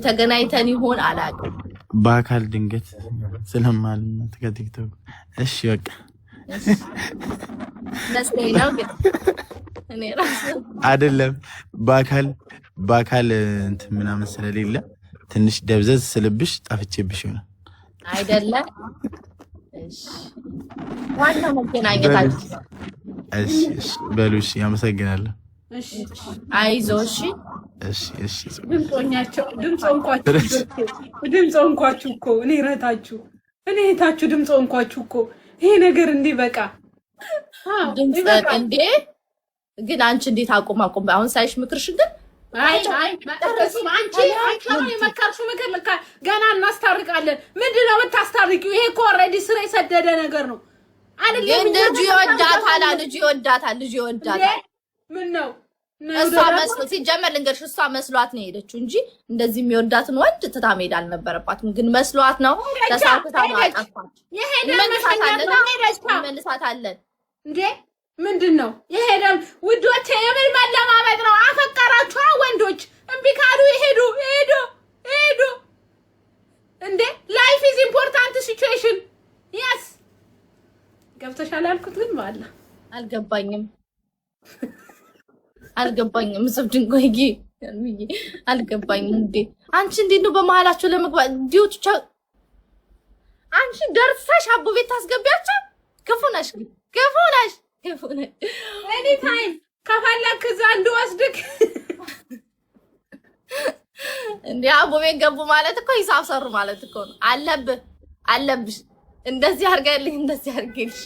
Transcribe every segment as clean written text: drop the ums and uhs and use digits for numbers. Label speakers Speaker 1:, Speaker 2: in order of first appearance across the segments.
Speaker 1: ተገናኝተን ይሆን አላውቅም።
Speaker 2: በአካል ድንገት ስለማልነት ከቲክቶክ እሺ በቃ
Speaker 1: መስለኝ ነው ግን እኔ ራሱ
Speaker 2: አይደለም በአካል እንትን ምናምን ስለሌለ ትንሽ ደብዘዝ ስልብሽ ጠፍቼብሽ ይሆናል
Speaker 1: አይደለም። እሺ ዋናው መገናኘታችን።
Speaker 2: እሺ በሉሽ ያመሰግናለሁ።
Speaker 1: እሺ አይዞሽ።
Speaker 2: እሺ
Speaker 3: ድምፅ እንኳችሁ እኮ እኔ እህታችሁ ድምፅ እንኳችሁ እኮ ይሄ ነገር እንዲህ በቃ
Speaker 1: ድምፅ እንዴ ግን አንቺ እንዴት አቁም አሁን ሳይሽ ምክርሽ ግን
Speaker 3: አንቺ የመከርሽው ምክር ልካ ገና እናስታርቃለን። ምንድነው የምታስታርቂው? ይሄ እኮ ኦልሬዲ ስራ የሰደደ ነገር ነው አይደለም?
Speaker 1: ልጅ ይወዳታል።
Speaker 3: ምን ነው
Speaker 1: እሷ መስሎ ሲጀመር ልንገርሽ፣ እሷ መስሏት ነው የሄደችው እንጂ እንደዚህ የሚወዳትን ወንድ ትታ መሄድ አልነበረባትም። ግን መስሏት ነው ተሳክታ ማጣፋት። መልሳታለን
Speaker 3: እንዴ ምንድነው የሄደው? ውዶቼ የምን መለማመጥ ነው? አፈቀራችሁ ወንዶች እምቢ ካሉ ይሄዱ እንዴ። ላይፍ ኢዝ ኢምፖርታንት ሲቹዌሽን የስ ገብተሻል ያልኩት ግን ባላ አልገባኝም ሰብድን ቆይጊ አልገባኝም። እንዴ አንቺ እንዴት ነው በመሃላቸው ለመግባት ዲውቹ? አንቺ ደርሰሽ አቡ ቤት ታስገቢያቸው? ክፉ ነሽ። እኔ ታይም ከፈለክ እዛ እንድወስድክ
Speaker 1: እንዴ አቡ ቤት ገቡ ማለት እኮ ሂሳብ ሰሩ ማለት እኮ ነው። አለብሽ እንደዚህ አድርገልሽ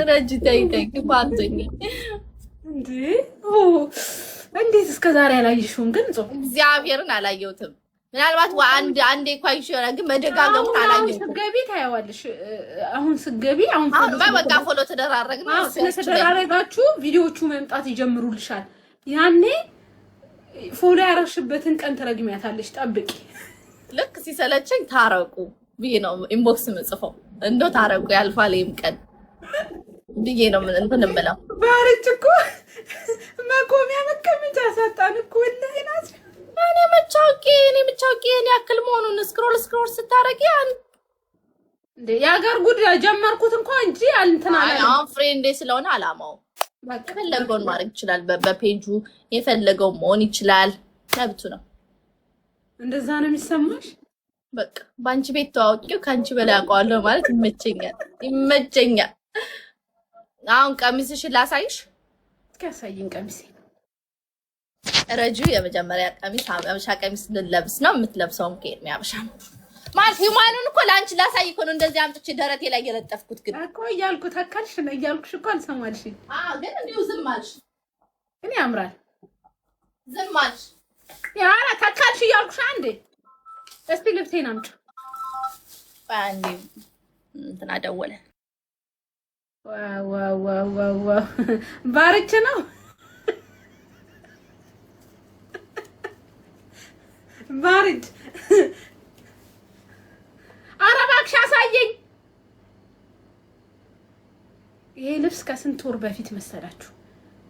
Speaker 1: ረጅተይ ባንተኝ
Speaker 3: እንዴ እንዴት እስከ ዛሬ አላየሽውም? ግን
Speaker 1: እግዚአብሔርን አላየሁትም። ምናልባት አንዴ ኳይሽ ይሆናል፣ ግን መደጋገሙን አላየሁትም።
Speaker 3: ስገቢ ታያዋለሽ። አሁን
Speaker 1: በቃ ፎሎ ተደራረግና
Speaker 3: ስለተደራረጋችሁ ቪዲዮቹ መምጣት ይጀምሩልሻል። ያኔ ፎሎ ያረሽበትን ቀን ትረግሚያታለሽ። ጠብቂ።
Speaker 1: ልክ ሲሰለቸኝ ታረቁ ብዬ ነው ኢንቦክስ ምጽፈው። እንደው ታረቁ ያልፋል ይም ቀን ብዬ ነው እንትን እምለው።
Speaker 3: ባርጭ እኮ መቆሚያ መቀመጫ ሰጣን እኮ ለይናስ
Speaker 1: እኔ መቻውቂ እኔ ያክል መሆኑን ስክሮል ስታረጊ
Speaker 3: እንዴ ያገር ጉድ ጀመርኩት እንኳን እንጂ እንትን አለ።
Speaker 1: አሁን ፍሬንዴ ስለሆነ አላማው በቃ ፈለገውን ማድረግ ይችላል። በፔጁ የፈለገው መሆን ይችላል። መብቱ ነው።
Speaker 3: እንደዛ ነው የሚሰማሽ?
Speaker 1: በቃ ባንቺ ቤት ተዋውቂው ካንቺ በላይ አውቀዋለሁ ማለት ይመቸኛል። አሁን ቀሚስሽን ላሳይሽ።
Speaker 3: ከሳይን ቀሚስ
Speaker 1: ረጁ የመጀመሪያ ቀሚስ ሀበሻ ቀሚስ ልለብስ ነው። የምትለብሰውም ከኤርሚ ሀበሻ ማለት ሂማኑን እኮ ለአንቺ ላሳይ እኮ ነው እንደዚህ አምጥቼ ደረቴ ላይ የለጠፍኩት። ግን
Speaker 3: እኮ እያልኩ ተካልሽ ነው እያልኩሽ እኮ አልሰማልሽ።
Speaker 1: ግን እንዲሁ ዝም አልሽ።
Speaker 3: እኔ ያምራል
Speaker 1: ዝም አልሽ።
Speaker 3: ያራ ተካልሽ እያልኩሽ አንዴ እስቲ ልብሴን አምጪ
Speaker 1: አንዴ እንትና ደወለ።
Speaker 3: ዋው ባርች ነው ባርች። ኧረ እባክሽ አሳየኝ። ይሄ ልብስ ከስንት ወር በፊት መሰላችሁ?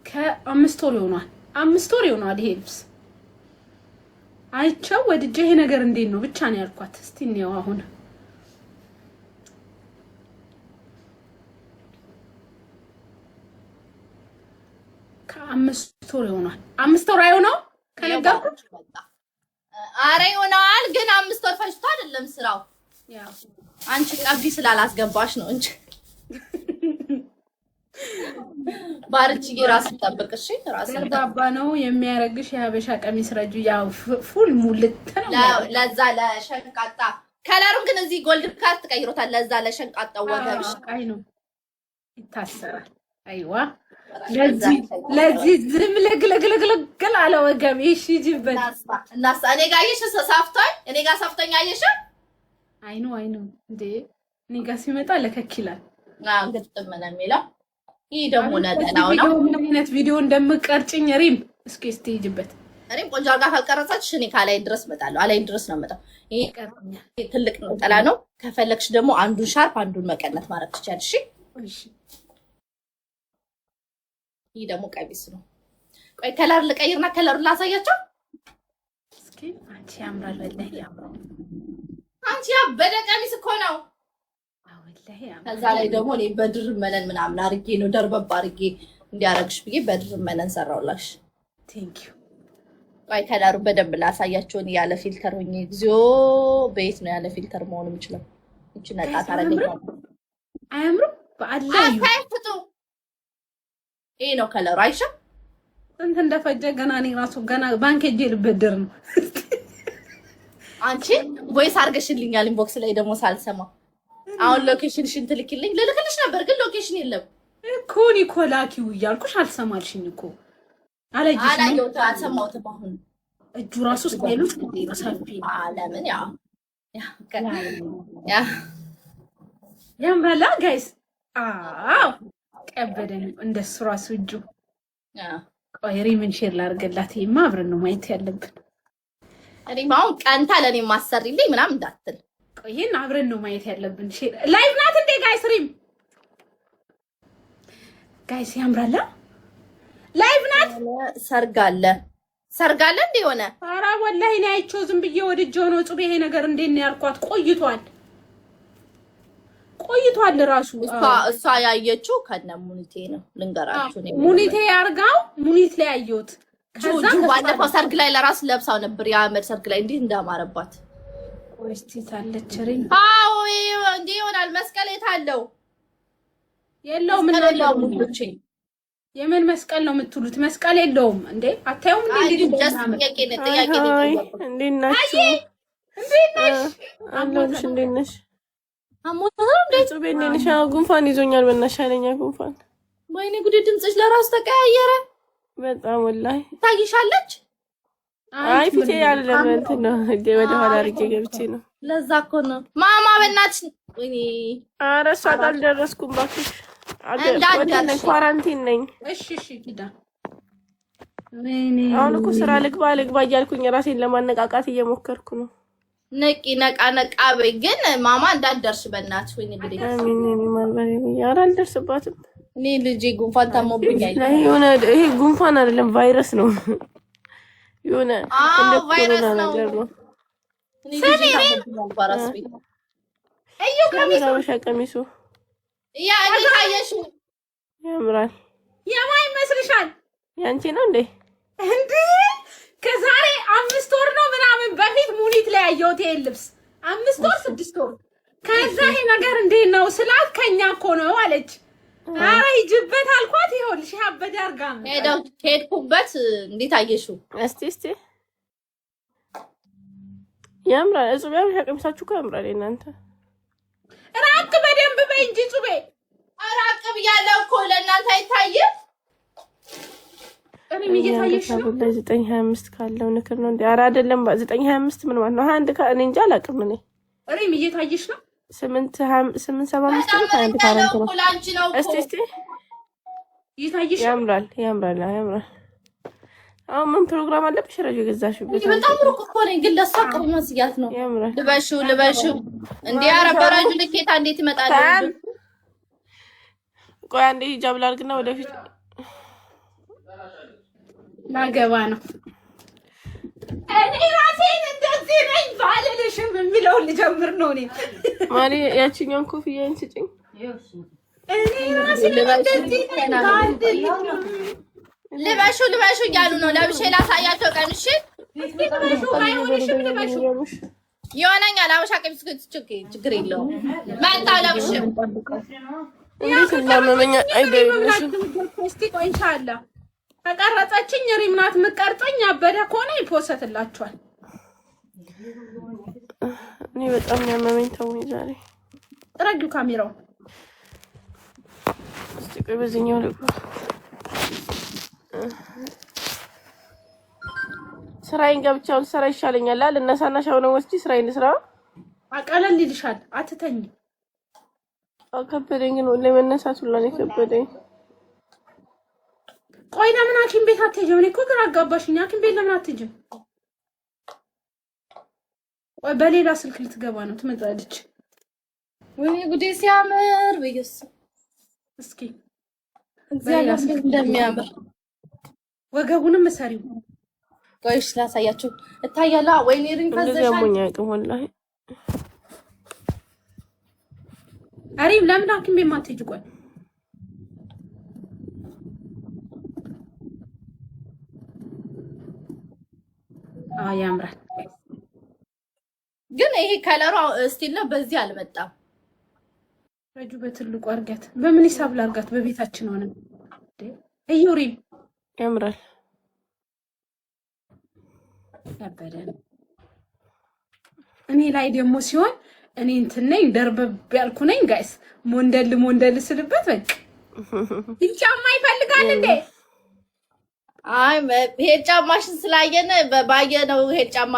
Speaker 3: ከ5 ወር ይሆናል። 5 ወር ይሆናል ይሄ ልብስ አይቼው ወድጄ ይሄ ነገር እንዴት ነው ብቻ ነው ያልኳት። እስቲ ነው አሁን ከ5 ወር ይሆናል። 5 ወር አይሆነው ከነገርኩት።
Speaker 1: ኧረ ይሆናል፣ ግን 5 ወር ፈጅቶ አይደለም ስራው።
Speaker 3: ያው
Speaker 1: አንቺ ቀቢ ስላላስገባሽ ነው እንጂ ባርቺ ራስ ተጠብቅሽ ራስ
Speaker 3: ባባ ነው የሚያረግሽ። የሀበሻ ቀሚስ ረጁ ያው ፉል ሙልት ነው።
Speaker 1: ለዛ ለሸንቃጣ ከለሩን ግን እዚህ ጎልድ ካርት ቀይሮታል። ለዛ ለሸንቃጣው ወገብሽ
Speaker 3: አይ ነው ይታሰራል። አይዋ ለዚህ ዝም ለግለግለግለግል አለ ወገብ። እሺ ጅበት
Speaker 1: እናሳ እኔ ጋር አየሽ ሳፍቶኝ እኔ ጋር ሳፍቶኝ አየሽ።
Speaker 3: አይ ነው እንዴ እኔ ጋር ሲመጣ ለከክ ይላል።
Speaker 1: ግጥም ነው የሚለው። ይሄ ደግሞ ነጠላው ነው።
Speaker 3: ምን አይነት ቪዲዮ እንደምቀርጭኝ ሪም እስኪ ስትይጅበት
Speaker 1: ሪም ቆንጆ አርጋ ካልቀረጸች እኔ ካላይ ድረስ መጣለሁ። አላይ ድረስ ነው መጣው። ይሄ ትልቅ ነጠላ ነው። ከፈለክሽ ደግሞ አንዱን ሻርፕ አንዱን መቀነት ማድረግ ትችያለሽ።
Speaker 3: እሺ
Speaker 1: ይሄ ደግሞ ቀሚስ ነው። ቆይ ከለር ልቀይርና ከለሩን ላሳያቸው።
Speaker 3: አንቺ ያምራል ወላሂ ያምራል።
Speaker 1: አንቺ ያበደ ቀሚስ እኮ ነው።
Speaker 3: ወላሂ ያምራል።
Speaker 1: ከዛ ላይ ደግሞ እኔ በድር መነን ምናምን አርጌ ነው ደርበብ አርጌ እንዲያረግሽ ብዬ በድር መነን ሰራውላሽ።
Speaker 3: ቴንክ ዩ።
Speaker 1: ቆይ ከዳሩ በደንብ ላሳያችሁ። ያለ ፊልተር ሆኜ እግዚኦ በየት ነው ያለ ፊልተር መሆን የምችለው? እቺ ነቃ ታረገኝ።
Speaker 3: አያምሩም? በአላህ
Speaker 1: አታይፍቱ። ይሄ ነው ከለሩ። አይሻ
Speaker 3: እንት እንደፈጀ ገና እኔ ራሱ ገና ባንክ ሄጄ ልበደር ነው።
Speaker 1: አንቺ ቮይስ አርገሽልኛል ኢንቦክስ ላይ ደግሞ ሳልሰማ። አሁን ሎኬሽንሽን ትልኪልኝ ልልክልሽ ነበር ግን ሎኬሽን የለም
Speaker 3: እኮ። ኒኮላኪው እያልኩሽ አልሰማልሽኝ እኮ አላየሽ ነው።
Speaker 1: አልሰማሁትም። አሁን
Speaker 3: እጁ ራሱ ስታይሉት ሰፊ
Speaker 1: አለምን ያ
Speaker 3: ያምራላ ጋይስ። አዎ ቀበደኝ እንደሱ ራሱ እጁ። ቆይ ሪምን ሼር ላድርግላት። ይሄማ አብረን ነው ማየት ያለብን።
Speaker 1: እኔም አሁን ቀንታ ለኔ ማሰርልኝ ምናምን እንዳትል።
Speaker 3: ቆይ ይሄን አብረን ነው ማየት ያለብን። ሼር ላይቭ ናት እንዴ ጋይስ? ሪም ጋይስ ያምራላ። ላይቭ ናት። ሰርግ አለ እንዴ ሆነ? ኧረ ወላሂ እኔ አይቼው ዝም ብዬ ወድጄው ነው። ጽቤ ይሄ ነገር እንዴት ነው ያልኳት። ቆይቷል ራሱ
Speaker 1: እሷ ያየችው ከነ ሙኒቴ ነው። ልንገራችሁ ነው
Speaker 3: ሙኒቴ ያርጋው ሙኒት ላይ ያየሁት።
Speaker 1: ከዛ ባለፈው ሰርግ ላይ ለራስ ለብሳው ነበር። የአመድ ሰርግ ላይ እንዴት እንዳማረባት
Speaker 3: ወስቲ ታለችሪኝ።
Speaker 1: አዎ እንዴ ይሆናል። መስቀል የታለው?
Speaker 3: የለውም። ምን ነው ሙሉቼ የምን መስቀል ነው የምትሉት? መስቀል የለውም እንዴ? አታዩም እንዴ?
Speaker 1: ጥያቄ ነው።
Speaker 3: እንዴት ናችሁ? እንዴት ነሽ?
Speaker 1: አሞታው እንዴ?
Speaker 3: ጽቤ ነሽ? ጉንፋን ይዞኛል። በእናትሽ ጉንፋን።
Speaker 1: ወይኔ ጉዴ! ድምጽሽ ለራስ ተቀያየረ
Speaker 3: በጣም ወላሂ።
Speaker 1: ታይሻለች?
Speaker 3: አይ ፊቴ አይደለም እንትን ነው እንዴ? ወደ ኋላ አድርጌ ገብቼ ነው።
Speaker 1: ለዛ እኮ ነው ማማ። በእናትሽ ወይኔ!
Speaker 3: ኧረ እሷ አልደረስኩም እባክሽ። ወደ ኳራንቲን ነኝ። እሺ ሂዳ። ወይኔ አሁን እኮ ስራ ልግባ እያልኩኝ ራሴን ለማነቃቃት እየሞከርኩ ነው።
Speaker 1: ነቃ በይ ግን ማማ እንዳትደርሽ በእናትሽ። ወይኔ ጉዴ!
Speaker 3: አሚን ማልበሬ ኧረ አልደርስባትም።
Speaker 1: እኔ ልጄ ጉንፋን ታሞብኛል።
Speaker 3: ይሄ ጉንፋን አይደለም ቫይረስ ነው። የሆነ እንደ
Speaker 1: ቫይረስ
Speaker 3: ኮሮና
Speaker 1: ነው
Speaker 3: ነገር ነው። ቀሚሱ
Speaker 1: ያ እንዴት አየሽው?
Speaker 3: ያምራል። የማን ይመስልሻል? ያንቺ ነው እንዴ? ከዛሬ 5 ወር ነው ምናምን በፊት ሙኒት ላይ ያየሁት ይሄን ልብስ 5 ወር 6 ወር። ከዛ ይሄ ነገር እንዴት ነው ስላት ከኛ እኮ ነው አለች። ኧረ ሂጂበት አልኳት። ይኸውልሽ ያበደ አርጋ ነው
Speaker 1: ሄድኩበት። እንዴት አየሽው?
Speaker 3: እስቲ ያምራል። እጹብ ያምራል። ቀሚሳችሁ እኮ ያምራል። እናንተ ራቅ በደንብ በይ እንጂ ጹቤ።
Speaker 1: ራቅ ብያለሁ እኮ ለእናንተ አይታይም።
Speaker 3: እኔ እየታየሽ ነው። 925 ካለው ንክር ነው እንዴ? ኧረ አይደለም 925 ምን ማለት ነው? አንድ እኔ እንጃ አላውቅም። እኔ እኔም እየታየሽ ነው። 875 ነው። አንድ ካረንት ነው። እስቲ እየታየሽ ያምራል። አሁን ምን ፕሮግራም አለብሽ? ረጅ ገዛሽበት
Speaker 1: በጣም ሩቅ እኮ ነኝ ግን ለሷ ቅርብ መስያት ነው። ልበሽው እንዴ! ኧረ በረጁ ልኬታ እንዴት ይመጣል? ቆይ አንዴ ሂጃብ ላድርግና ወደፊት
Speaker 3: ማገባ ነው። እኔ ራሴን እንደዚህ ነኝ ባልልሽም የሚለውን ልጀምር ነው። እኔ ማሪ ያቺኛውን ኮፍያዬን ስጭኝ። እኔ ራሴን እንደዚህ ነኝ
Speaker 1: ልበሹ እያሉ ነው። ለብሼ ላሳያቸው ቀን። እሺ ይሆነኛል። አበሻ ቀሚስ ችግር የለውም። መጣሁ ለብሼ
Speaker 3: እንዴት እናመመኛ አይደለም። እስቲ ቆይ ኢንሻአላህ ተቀረጸችኝ። ሪምናት የምትቀርጸኝ አበደ ከሆነ ይፖሰትላችኋል። እኔ በጣም ያመመኝ ተውኝ። ዛሬ ረጊው ካሜራው እስቲ ቆይ በዚህኛው ልግባ። ስራዬን ገብቻው ልሰራ ይሻለኛል አይደል? እነሳና ሻው ነው ወስጂ ስራዬን ልስራ። አቀለል ይልሻል። አትተኝ። አከበደኝ ነው ለመነሳት ሁላ ነው ከበደኝ። ቆይ ለምን ሐኪም ቤት አትሄጂም? እኔ እኮ ግራ አጋባሽኝ። ሐኪም ቤት ለምን አትሄጂም? ወይ በሌላ ስልክ ልትገባ ነው ትመጣለች።
Speaker 1: ወይ ጉዴ ሲያምር በየስ
Speaker 3: እስኪ
Speaker 1: እግዚአብሔር እንደሚያምር
Speaker 3: ወገቡንም ሰሪው
Speaker 1: ቆይሽ ላሳያችሁ እታያላ ወይኔ ሪም ፈዘሻል
Speaker 3: እንደዚያሙኝ አይቀም ወላሂ አሪም ለምን ሐኪም ቤት ማትሄጂ ቆይ ያምራል
Speaker 1: ግን ይሄ ከለሩ ስቲል ነው በዚህ አልመጣም
Speaker 3: ረጁ በትልቁ አርጋት በምን ሂሳብ ላርጋት በቤታችን ሆነ እዩሪ ያምራል ያበደ እኔ ላይ ደግሞ ሲሆን እኔ እንትን ነኝ ደርበብ ያልኩ ነኝ ጋይስ ሞንደል ስልበት በቃ ጫማ ይፈልጋል እንዴ
Speaker 1: አይ ይሄ ጫማሽን ስላየነ ባየነው ይሄ ጫማ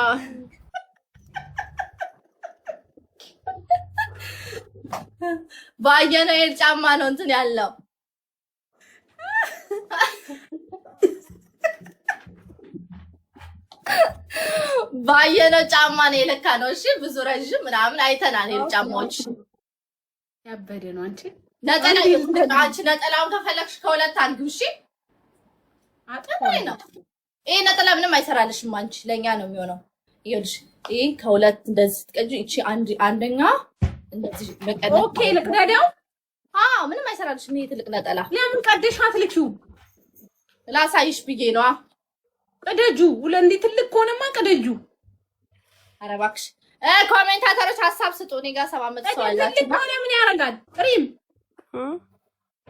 Speaker 1: ባየነው ይሄ ጫማ ነው እንትን ያለው ባየነው ጫማ ነው የለካ ነው እሺ ብዙ ረጅም ምናምን አይተናል ይሄ ጫማዎች
Speaker 3: ያበደ ነው
Speaker 1: አንቺ ነጠላውን ከፈለግሽ ከሁለት አንዱ እሺ አጥራይ ነው ይሄ ነጠላ ምንም አይሰራልሽም አንቺ ለኛ ነው የሚሆነው ይኸውልሽ ይሄ ከሁለት እንደዚህ ትቀጂ እቺ አንደኛ እንደዚህ በቀደ
Speaker 3: ኦኬ ልቅዳዳው
Speaker 1: ምንም አይሰራልሽም ይሄ ትልቅ ነጠላ
Speaker 3: ለምን ቀደሽ አትልኪው
Speaker 1: ላሳይሽ ብዬ ነው
Speaker 3: ቀደጁ ወለንዲ ትልቅ ኮነማ ቀደጁ
Speaker 1: ኧረ እባክሽ ኮሜንታተሮች ሐሳብ ስጡ እኔ ጋር 700 ሰው አላችሁ
Speaker 3: ምን ያረጋል ሪም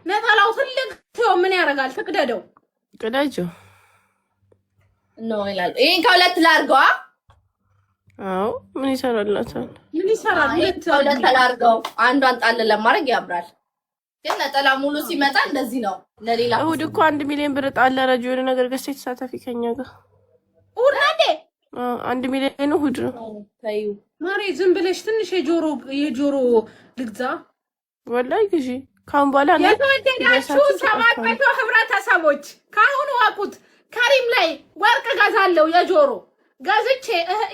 Speaker 3: ነጠላው ትልቅ ነው ምን ያረጋል ተቀደደው ቀዳጁ
Speaker 1: ነው ይላል ይሄን ከሁለት ላርገዋ
Speaker 3: ምን ይሰራላታል ምን ይሰራል
Speaker 1: ሁለት ላርገው አንዷን ጣል ለማድረግ ያምራል ግን ነጠላ ሙሉ ሲመጣ እንደዚህ ነው ለሌላ
Speaker 3: እሁድ እኮ 1 ሚሊዮን ብር ጣል ለረጁ የሆነ ነገር ገዝተሽ ተሳተፊ ከኛ ጋር
Speaker 1: እሁድ አንዴ
Speaker 3: 1 ሚሊዮን እሁድ ነው
Speaker 1: ታዩ
Speaker 3: ማሪ ዝም ብለሽ ትንሽ የጆሮ ልግዛ ወላይ ግዢ ካሁን በኋላ ነው የተወደዳችሁ 700 ህብረተሰቦች ካሁን ዋቁት ካሪም ላይ ወርቅ ገዛለው የጆሮ ገዝቼ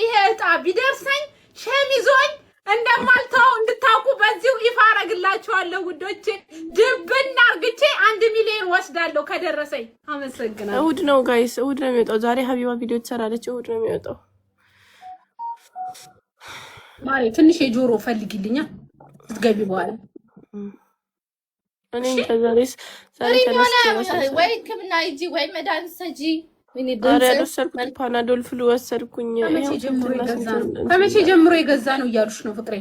Speaker 3: ይሄ እጣ ቢደርሰኝ ሸሚዞኝ እንደማልተው እንድታውቁ በዚሁ ይፋ አረግላችኋለሁ ውዶቼ ድብና አርግቼ 1 ሚሊዮን ወስዳለሁ ከደረሰኝ አመሰግናለሁ እሁድ ነው ጋይስ እሁድ ነው የሚወጣው ዛሬ ሀቢባ ቪዲዮ ትሰራለች እሁድ ነው የሚወጣው ማሪ ትንሽ የጆሮ ፈልጊልኛ ትገቢ በኋላ እኔ እንደዛሬስ
Speaker 1: ወይ ክምና ይጂ ወይ መድኃኒት ሰጂ ምን
Speaker 3: ይደረሰልኩት ፓናዶል ፍሉ ወሰድኩኝ ከመቼ ጀምሮ የገዛ ነው እያሉሽ ነው ፍቅሬ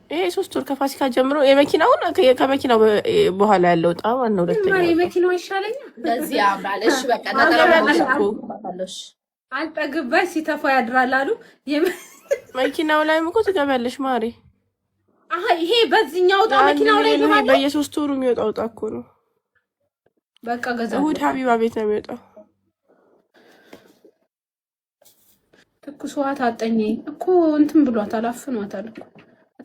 Speaker 3: ይሄ 3 ወር ከፋሲካ ጀምሮ የመኪናውን ከመኪናው በኋላ ያለው ጣው ነው ለተኛ የመኪናው ይሻለኛል ለዚህ ያምራል እሺ በቃ ተጠራባለሽ አልጠግባይ ሲተፋ ያድራል አሉ መኪናው ላይ እኮ ትገባለሽ ማሪ ይሄ በዚህኛው ጣ መኪናው ላይ ይገባል በየ3 ወሩ የሚወጣው ጣ እኮ ነው በቃ ገዛው እሁድ ሀቢባ ቤት ነው የሚወጣው ትኩሷት አጠኝ እኮ እንትን ብሏት አላፍኗታል እኮ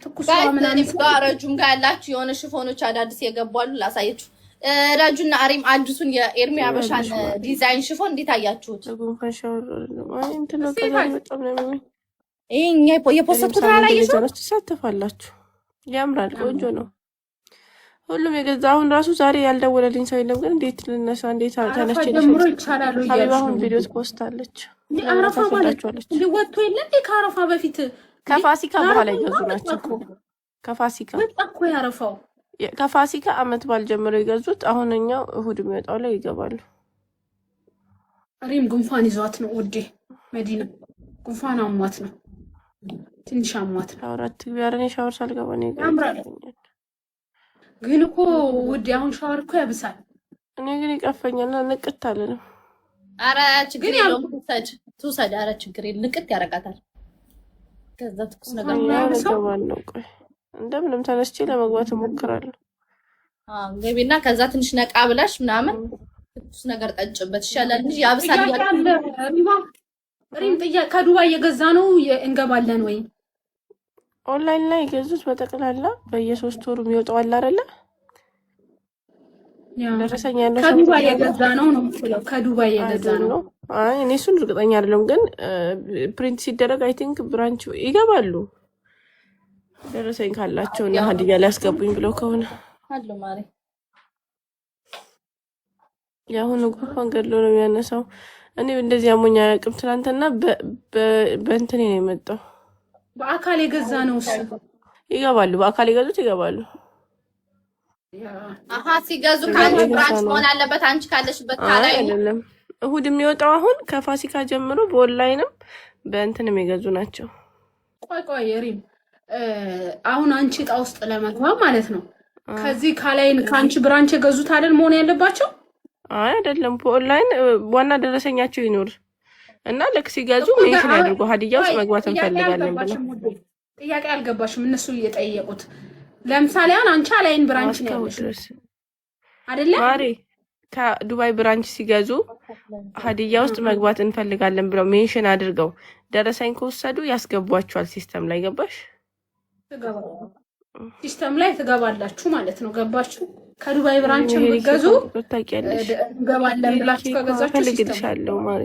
Speaker 3: ትኩሷ ምናምን
Speaker 1: ረጁም ጋር ያላችሁ የሆነ ሽፎኖች አዳዲስ የገባሉ ላሳያችሁ ረጁና አሪም አዲሱን የኤርሚ አበሻን ዲዛይን ሽፎን እንዴት አያችሁት እንትን ነው ከዛም በጣም ነው ይሄኛ የፖስተቱን አላየሽው
Speaker 3: ተሳተፋላችሁ ያምራል ቆንጆ ነው ሁሉም የገዛ አሁን ራሱ ዛሬ ያልደወለልኝ ሰው የለም ግን እንዴት ልነሳ እንዴት ተነስቼ
Speaker 4: ጀምሮ ይቻላል ወይ
Speaker 3: አሁን ቪዲዮ ፖስት አለች
Speaker 4: አረፋ ማለት ሊወጡ የለም ከአረፋ በፊት
Speaker 3: ከፋሲካ በኋላ ይገዙ ናቸው እኮ ከፋሲካ
Speaker 4: እኮ ያረፋው
Speaker 3: ከፋሲካ አመት ባል ጀምሮ ይገዙት አሁንኛው እሁድ የሚወጣው ላይ ይገባሉ
Speaker 4: አሪም ጉንፋን ይዟት ነው ውዴ መዲና ጉንፋን አሟት ነው ትንሽ አሟት ነው
Speaker 3: አውራት ቢያረኔ ሻወር ሳልገባ ነው
Speaker 4: ያምራል ግን እኮ ውዴ አሁን ሻወር እኮ ያብሳል
Speaker 3: እኔ ግን ይቀፈኛልና ንቅት አለ ነው
Speaker 1: አረ ችግር የለውም ትውሰድ አረ ችግር የለም ንቅት ያረጋታል ከዛ ትኩስ ነገር
Speaker 3: ነው ቆይ እንደምንም ተነስቼ ለመግባት እሞክራለሁ
Speaker 1: ገቢና ከዛ ትንሽ ነቃ ብላሽ ምናምን ትኩስ ነገር ጠጭበት ይሻላል እንጂ ያብሳል
Speaker 4: ሪም ጥያ ከዱባይ የገዛ ነው እንገባለን ወይ
Speaker 3: ኦንላይን ላይ ገዙት በተቀላላ በየ3 ወሩ የሚወጣው አለ አይደለ
Speaker 4: ያ
Speaker 3: ደረሰኝ ያለው
Speaker 4: ከዱባይ የገዛ ነው ከዱባይ የገዛ ነው
Speaker 3: አይ እኔ እሱን እርግጠኛ አይደለም ግን ፕሪንት ሲደረግ አይ ቲንክ ብራንች ይገባሉ ደረሰኝ ካላቸው እና ሀዲያ ላይ አስገቡኝ ብለው ከሆነ
Speaker 1: አሉ ማሪ
Speaker 3: ያሁን ጉንፋን ገድሎ ነው የሚያነሳው እኔ እንደዚህ አሞኛ አያውቅም። ትናንትና በእንትኔ ነው የመጣው።
Speaker 4: በአካል የገዛ ነው እሱ።
Speaker 3: ይገባሉ፣ በአካል የገዙት ይገባሉ።
Speaker 1: አሃ ሲገዙ ካንቺ ብራንች መሆን አለበት። አንቺ ካለሽበት ካላይ
Speaker 3: አይደለም። እሁድ የሚወጣው አሁን ከፋሲካ ጀምሮ በኦንላይንም በእንትንም የገዙ ናቸው።
Speaker 4: ቆይ ሪም አሁን አንቺ ዕጣ ውስጥ ለመግባት ማለት ነው ከዚህ ካላይን ካንቺ ብራንች የገዙት አይደል መሆን ያለባቸው?
Speaker 3: አይደለም። በኦንላይን ዋና ደረሰኛቸው ይኖር እና ልክ ሲገዙ ሜንሽን ያድርጉ ሀዲያ ውስጥ መግባት እንፈልጋለን ብለው።
Speaker 4: ጥያቄ አልገባሽም? እነሱ እየጠየቁት ለምሳሌ አሁን አንቺ አላይን ብራንች ነው ያለሽ አይደለ
Speaker 3: ማሪ? ከዱባይ ብራንች ሲገዙ ሀዲያ ውስጥ መግባት እንፈልጋለን ብለው ሜንሽን አድርገው ደረሰኝ ከወሰዱ ያስገቧቸዋል ሲስተም ላይ። ገባሽ?
Speaker 4: ሲስተም ላይ ትገባላችሁ ማለት ነው። ገባችሁ? ከዱባይ ብራንች የሚገዙ
Speaker 3: ታውቂያለሽ።
Speaker 4: ገባለን ብላችሁ ከገዛችሁ
Speaker 3: ፈልግልሻለሁ ማሪ